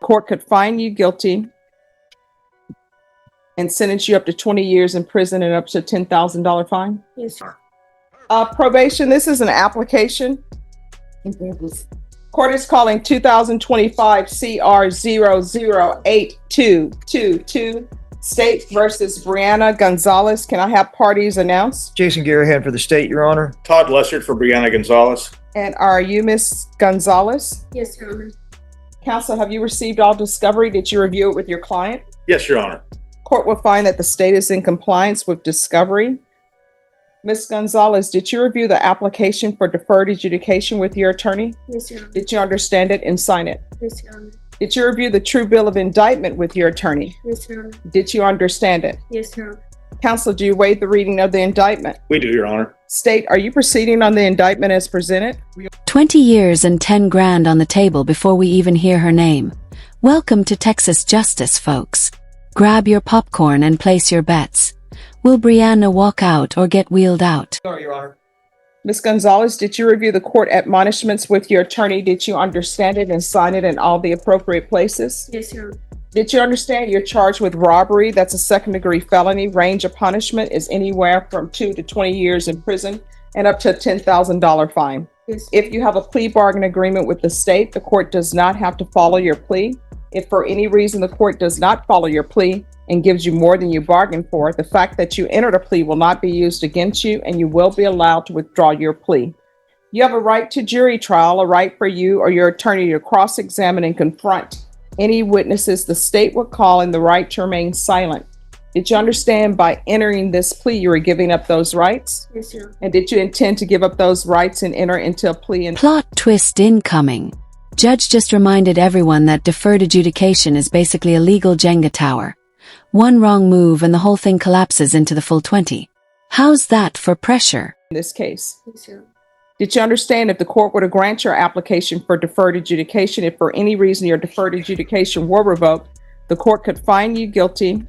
court could find you guilty and sentence you up to 20 years in prison and up to $10,000 fine. Yes, sir. Probation, this is an application. Court is calling 2025 CR 008222 State versus Brianna Gonzalez. Can I have parties announced? Jason Garahan for the state, Your Honor. Todd Lessard for Brianna Gonzalez. And are you Miss Gonzalez? Yes, Your Honor. Counsel, have you received all discovery? Did you review it with your client? Yes, Your Honor. Court will find that the state is in compliance with discovery. Ms. Gonzalez, did you review the application for deferred adjudication with your attorney? Yes, Your Honor. Did you understand it and sign it? Yes, Your Honor. Did you review the true bill of indictment with your attorney? Yes, Your Honor. Did you understand it? Yes, Your Honor. Counsel, do you waive the reading of the indictment? We do, Your Honor. State, are you proceeding on the indictment as presented? 20 years and 10 grand on the table before we even hear her name. Welcome to Texas justice, folks. Grab your popcorn and place your bets. Will Brianna walk out or get wheeled out? Sorry, Your Honor. Ms. Gonzalez, did you review the court admonishments with your attorney? Did you understand it and sign it in all the appropriate places? Yes, Your Honor. Did you understand you're charged with robbery? That's a second-degree felony. Range of punishment is anywhere from 2 to 20 years in prison and up to a $10,000 fine. Yes. If you have a plea bargain agreement with the state, the court does not have to follow your plea. If for any reason the court does not follow your plea and gives you more than you bargained for, the fact that you entered a plea will not be used against you and you will be allowed to withdraw your plea. You have a right to jury trial, a right for you or your attorney to cross-examine and confront any witnesses the state will call, and the right to remain silent. Did you understand by entering this plea you were giving up those rights? Yes, Your Honor. And did you intend to give up those rights and enter into a plea? And Plot twist incoming. Judge just reminded everyone that deferred adjudication is basically a legal Jenga tower. One wrong move and the whole thing collapses into the full 20. How's that for pressure? in this case? Yes, Your Honor. Did you understand if the court were to grant your application for deferred adjudication, if for any reason your deferred adjudication were revoked, the court could find you guilty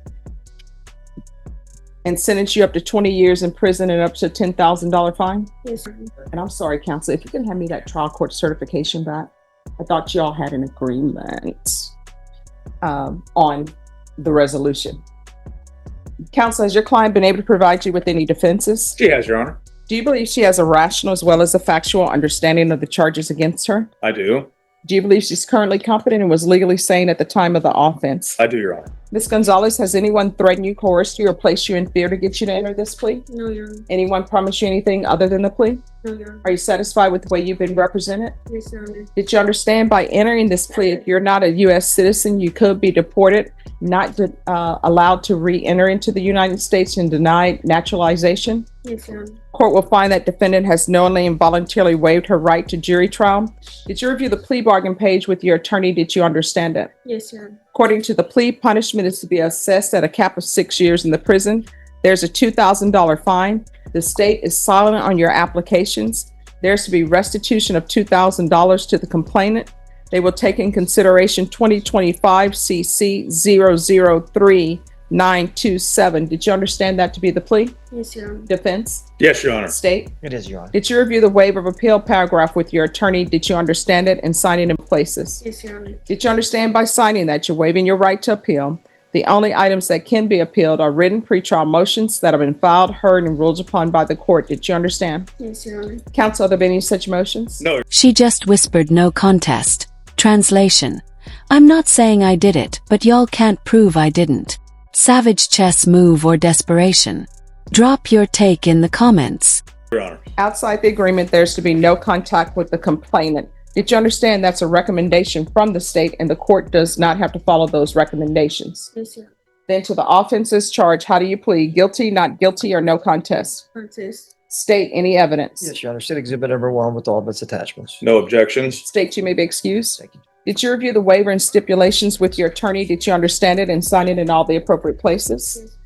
and sentence you up to 20 years in prison and up to a $10,000 fine? Yes, Your Honor. And I'm sorry, counsel, if you can hand me that trial court certification back. I thought y'all had an agreement on the resolution. Counsel, has your client been able to provide you with any defenses? She has, Your Honor. Do you believe she has a rational as well as a factual understanding of the charges against her? I do. Do you believe she's currently competent and was legally sane at the time of the offense? I do, Your Honor. Ms. Gonzalez, has anyone threatened you, coerced you, or placed you in fear to get you to enter this plea? No, Your Honor. Anyone promised you anything other than the plea? No, Your Honor. Are you satisfied with the way you've been represented? Yes, Your Honor. Did you understand by entering this plea, if you're not a U.S. citizen, you could be deported, not allowed to re-enter into the United States, and denied naturalization? Yes, Your Honor. Court will find that defendant has knowingly and voluntarily waived her right to jury trial. Did you review the plea bargain page with your attorney? Did you understand it? Yes, Your Honor. According to the plea, punishment is to be assessed at a cap of 6 years in the prison. There's a $2,000 fine. The state is silent on your applications. There's to be restitution of $2,000 to the complainant. They will take in consideration 2025 CC 003927. Did you understand that to be the plea? Yes, Your Honor. Defense? Yes, Your Honor. State? It is, Your Honor. Did you review the waiver of appeal paragraph with your attorney? Did you understand it and sign it in places? Yes, Your Honor. Did you understand by signing that you're waiving your right to appeal? The only items that can be appealed are written pretrial motions that have been filed, heard, and ruled upon by the court. Did you understand? Yes, Your Honor. Counsel, are there any such motions? No. She just whispered no contest. Translation. I'm not saying I did it, but y'all can't prove I didn't. Savage chess move or desperation? Drop your take in the comments. Your Honor. Outside the agreement, there's to be no contact with the complainant. Did you understand that's a recommendation from the state and the court does not have to follow those recommendations? Yes, Your Honor. Then to the offenses charged, how do you plead? Guilty, not guilty, or no contest? Contest. State any evidence. Yes, Your Honor. State Exhibit number 1 with all of its attachments. No objections. State you may be excused. Thank you. Did you review the waiver and stipulations with your attorney? Did you understand it and sign it in all the appropriate places? Yes.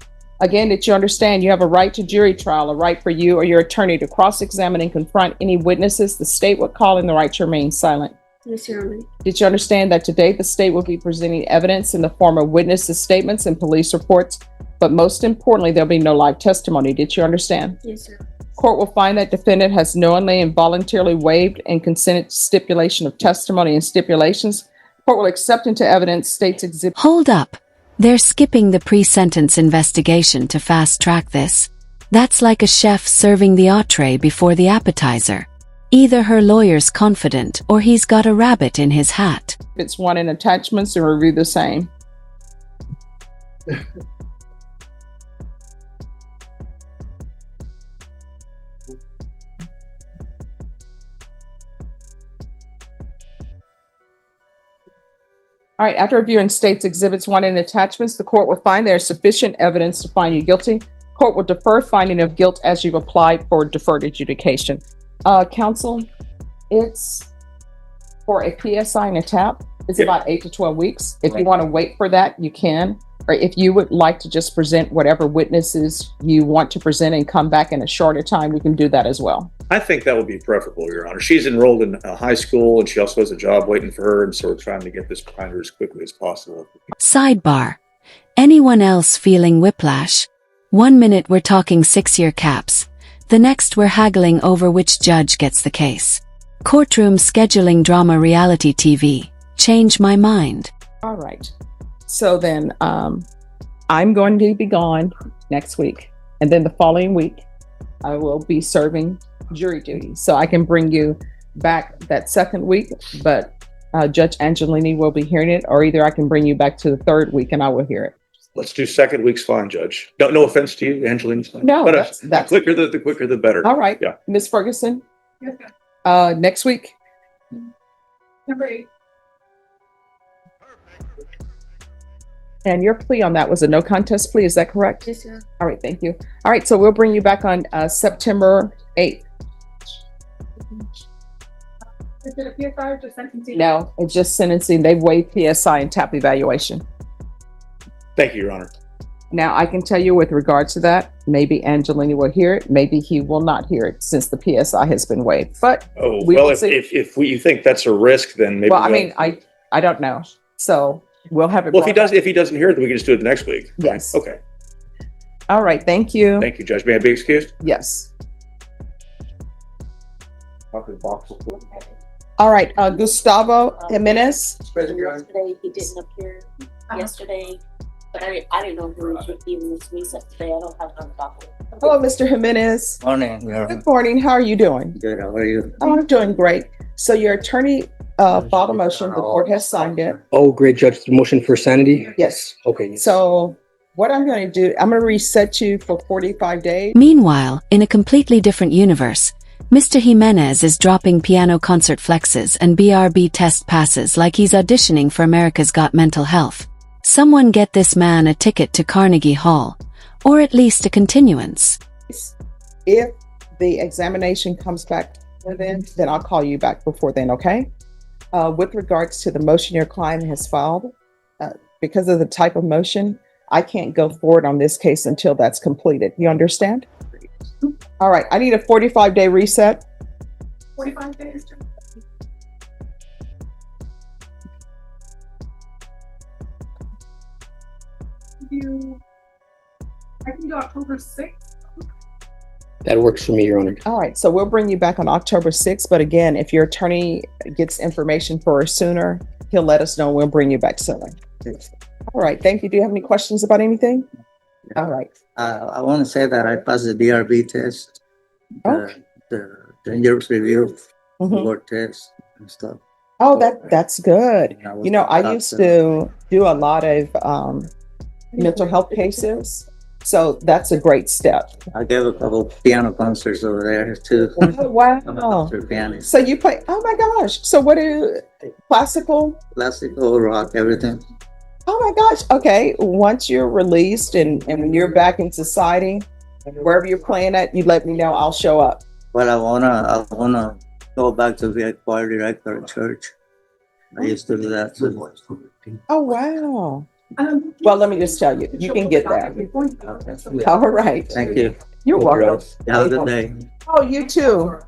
Again, did you understand you have a right to jury trial, a right for you or your attorney to cross-examine and confront any witnesses the state would call, and the right to remain silent? Yes, Your Honor. Did you understand that today the state will be presenting evidence in the form of witnesses' statements and police reports, but most importantly, there'll be no live testimony? Did you understand? Yes, sir. Court will find that defendant has knowingly and voluntarily waived and consented to stipulation of testimony and stipulations Court will accept into evidence state's exhibit. Hold up. They're skipping the pre-sentence investigation to fast-track this. That's like a chef serving the entree before the appetizer. Either her lawyer's confident or he's got a rabbit in his hat. It's one in attachments and review the same. All right, after reviewing state's exhibits 1 and attachments, the court will find there is sufficient evidence to find you guilty. Court will defer finding of guilt as you've applied for deferred adjudication. Counsel, it's for a PSI and a TAP. It's Yeah. about 8 to 12 weeks. If you want to wait for that, you can. Or if you would like to just present whatever witnesses you want to present and come back in a shorter time, we can do that as well. I think that would be preferable, Your Honor. She's enrolled in high school and she also has a job waiting for her. And so we're trying to get this behind her as quickly as possible. Sidebar. Anyone else feeling whiplash? 1 minute we're talking 6-year caps. The next we're haggling over which judge gets the case. Courtroom scheduling drama reality TV. Change my mind. All right. So then I'm going to be gone next week. And then the following week, I will be serving jury duty. So I can bring you back that second week, but Judge Angelini will be hearing it, or either I can bring you back to the third week and I will hear it. Let's do second week's fine, Judge. No offense to you, Angelina's fine. No, But that's- the quicker the better. All right. Yeah. Ms. Ferguson, Yes, ma'am. next week. Number 8. And your plea on that was a no contest plea, is that correct? Yes, ma'am. All right, thank you. All right, so we'll bring you back on September 8th. Is it a PSI or just sentencing? No, it's just sentencing. They've waived PSI and TAP evaluation. Thank you, Your Honor. Now, I can tell you with regards to that, maybe Angelini will hear it, maybe he will not hear it since the PSI has been waived. But, Oh, We well, will see. if you think that's a risk, then maybe. well, I mean, I don't know. So we'll have it. Well, if brought he doesn't hear it, then we can just do it the next week. Yes. Okay. back. All right, thank you. Thank you, Judge. May I be excused? Yes. All right, Gustavo Jimenez. Yesterday, he didn't appear yesterday, but I didn't know who was even was me today. I don't have no document. Hello, Mr. Jimenez. Morning, Your Good morning. How are you doing? Good, how are you? Oh, I'm doing great. So your attorney filed a motion. The court has signed it. Oh, great, Judge. The motion for sanity? Yes. Okay. So what I'm going to do, I'm going to reset you for 45 days. Meanwhile, in a completely different universe, Mr. Jimenez is dropping piano concert flexes and BRB test passes like he's auditioning for America's Got Mental Health. Someone get this man a ticket to Carnegie Hall, or at least a continuance. If the examination comes back then I'll call you back before then, okay? With regards to the motion your client has filed, because of the type of motion, I can't go forward on this case until that's completed. You understand? All right, I need a 45-day reset. 45 days. I can do October 6th. That works for me, Your Honor. All right, so we'll bring you back on October 6th, but again, if your attorney gets information for us sooner, he'll let us know. We'll bring you back sooner. All right, thank you. Do you have any questions about anything? All right. I want to say that I passed the BRB test, the dangerous review, Mhm. board test and stuff. Oh, that's good. And was You know, I about used to do a lot of mental health cases, so that's a great step. I gave a couple piano concerts over there too. Oh, wow. I'm a concert pianist. So you play, oh my gosh. So what classical? Classical, rock, everything. Oh my gosh. Okay. Once you're released and when you're back in society, wherever you're playing at, you let me know. I'll show up. But I wanna go back to be a choir director at church. I used to do that too. Oh, wow. Well, let me just tell you, you can get that. All right. Thank you. You're welcome. Have a good day. Oh, you too.